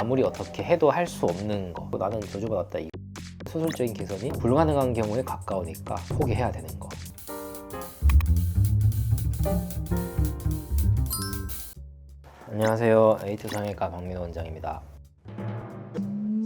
아무리 어떻게 해도 할 수 없는 거. 나는 저주받았다. 수술적인 개선이 불가능한 경우에 가까우니까 포기해야 되는 거. 안녕하세요. 에이트 성형외과 박민호 원장입니다.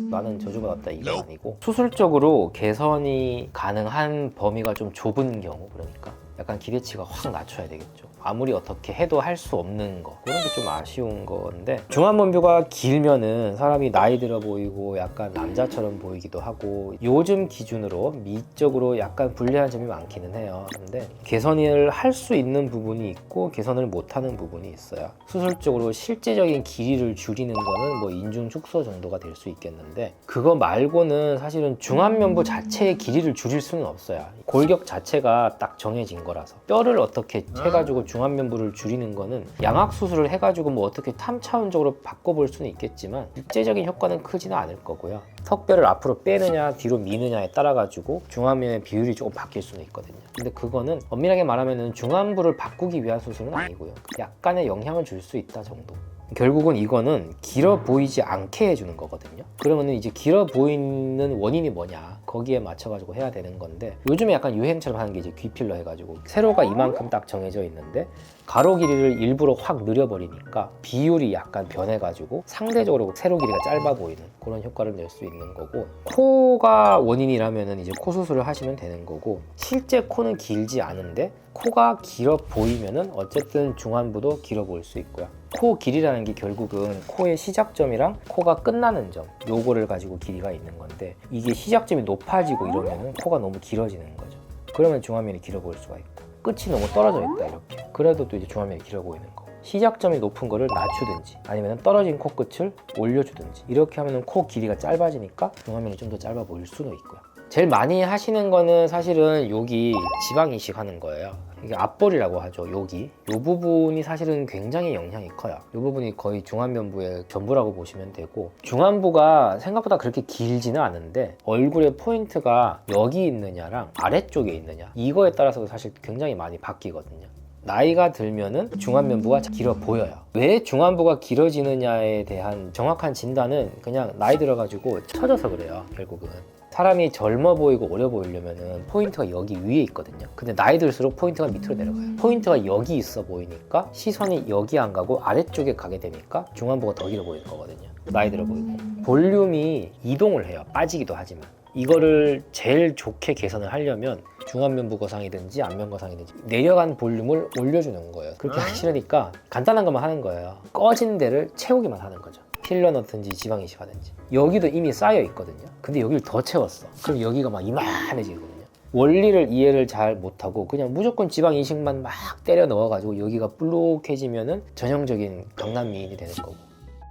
나는 저주받았다 이건 아니고, 수술적으로 개선이 가능한 범위가 좀 좁은 경우, 그러니까 약간 기대치가 확 낮춰야 되겠죠. 아무리 어떻게 해도 할 수 없는 거, 그런 게 좀 아쉬운 건데, 중안면부가 길면은 사람이 나이 들어 보이고 약간 남자처럼 보이기도 하고, 요즘 기준으로 미적으로 약간 불리한 점이 많기는 해요. 근데 개선을 할 수 있는 부분이 있고 개선을 못하는 부분이 있어요. 수술적으로 실제적인 길이를 줄이는 거는 뭐 인중 축소 정도가 될 수 있겠는데, 그거 말고는 사실은 중안면부 자체의 길이를 줄일 수는 없어요. 골격 자체가 딱 정해진 거라서. 뼈를 어떻게 해가지고 중안면부를 줄이는 거는 양악 수술을 해가지고 뭐 어떻게 탐차원적으로 바꿔볼 수는 있겠지만 실제적인 효과는 크지는 않을 거고요. 턱뼈를 앞으로 빼느냐 뒤로 미느냐에 따라 가지고 중안면의 비율이 조금 바뀔 수는 있거든요. 근데 그거는 엄밀하게 말하면 중안부를 바꾸기 위한 수술은 아니고요. 약간의 영향을 줄 수 있다 정도. 결국은 이거는 길어 보이지 않게 해주는 거거든요. 그러면 이제 길어 보이는 원인이 뭐냐, 거기에 맞춰가지고 해야 되는 건데, 요즘에 약간 유행처럼 하는 게 이제 귀필러 해가지고 세로가 이만큼 딱 정해져 있는데 가로 길이를 일부러 확 늘려버리니까 비율이 약간 변해가지고 상대적으로 세로 길이가 짧아 보이는 그런 효과를 낼 수 있는 거고, 코가 원인이라면 이제 코 수술을 하시면 되는 거고, 실제 코는 길지 않은데 코가 길어 보이면은 어쨌든 중안부도 길어 보일 수 있고요. 코 길이라는 게 결국은 코의 시작점이랑 코가 끝나는 점, 요거를 가지고 길이가 있는 건데, 이게 시작점이 높아지고 이러면은 코가 너무 길어지는 거죠. 그러면 중안면이 길어 보일 수가 있고, 끝이 너무 떨어져 있다 이렇게, 그래도 또 이제 중안면이 길어 보이는 거. 시작점이 높은 거를 낮추든지 아니면 떨어진 코끝을 올려주든지 이렇게 하면 코 길이가 짧아지니까 중안면이 좀 더 짧아 보일 수도 있고요. 제일 많이 하시는 거는 사실은 여기 지방 이식하는 거예요. 이게 앞볼이라고 하죠. 여기 이 부분이 사실은 굉장히 영향이 커요. 이 부분이 거의 중안면부의 전부라고 보시면 되고, 중안부가 생각보다 그렇게 길지는 않은데 얼굴의 포인트가 여기 있느냐랑 아래쪽에 있느냐, 이거에 따라서 사실 굉장히 많이 바뀌거든요. 나이가 들면은 중안면부가 길어 보여요. 왜 중안부가 길어지느냐에 대한 정확한 진단은 그냥 나이 들어가지고 처져서 그래요. 결국은 사람이 젊어 보이고 어려 보이려면은 포인트가 여기 위에 있거든요. 근데 나이 들수록 포인트가 밑으로 내려가요. 포인트가 여기 있어 보이니까 시선이 여기 안 가고 아래쪽에 가게 되니까 중안부가 더 길어 보이는 거거든요. 나이 들어 보이고. 볼륨이 이동을 해요. 빠지기도 하지만. 이거를 제일 좋게 개선을 하려면 중안면부 거상이든지 안면 거상이든지 내려간 볼륨을 올려주는 거예요. 그렇게 하기 싫으니까 간단한 것만 하는 거예요. 꺼진 데를 채우기만 하는 거죠. 필러 넣든지 지방 이식하든지. 여기도 이미 쌓여 있거든요. 근데 여기를 더 채웠어. 그럼 여기가 막 이만해지거든요. 원리를 이해를 잘 못하고 그냥 무조건 지방 이식만 막 때려 넣어가지고 여기가 볼록해지면은 전형적인 강남 미인이 되는 거고,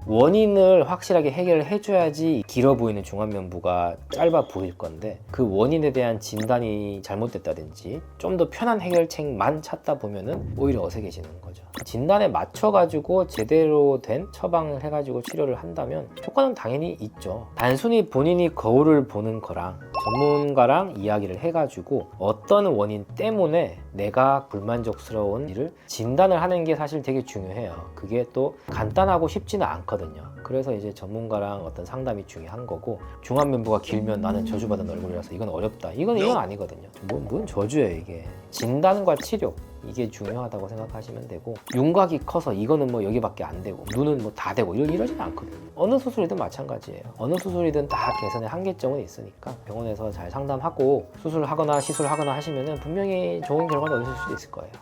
원인을 확실하게 해결을 해줘야지 길어 보이는 중안면부가 짧아 보일 건데, 그 원인에 대한 진단이 잘못됐다든지 좀 더 편한 해결책만 찾다 보면은 오히려 어색해지는 거죠. 진단에 맞춰가지고 제대로 된 처방을 해가지고 치료를 한다면 효과는 당연히 있죠. 단순히 본인이 거울을 보는 거랑 전문가랑 이야기를 해가지고 어떤 원인 때문에 내가 불만족스러운 일을 진단을 하는 게 사실 되게 중요해요. 그게 또 간단하고 쉽지는 않거든요. 그래서 이제 전문가랑 어떤 상담이 중요한 거고, 중안면부가 길면 나는 저주받은 얼굴이라서 이건 어렵다, 이건 아니거든요. 뭔 저주예요 이게. 진단과 치료, 이게 중요하다고 생각하시면 되고, 윤곽이 커서 이거는 뭐 여기밖에 안 되고 눈은 뭐 다 되고 이러지는 않거든요. 어느 수술이든 마찬가지예요. 어느 수술이든 다 개선의 한계점은 있으니까 병원에서 잘 상담하고 수술하거나 시술하거나 하시면은 분명히 좋은 결과를 얻으실 수 있을 거예요.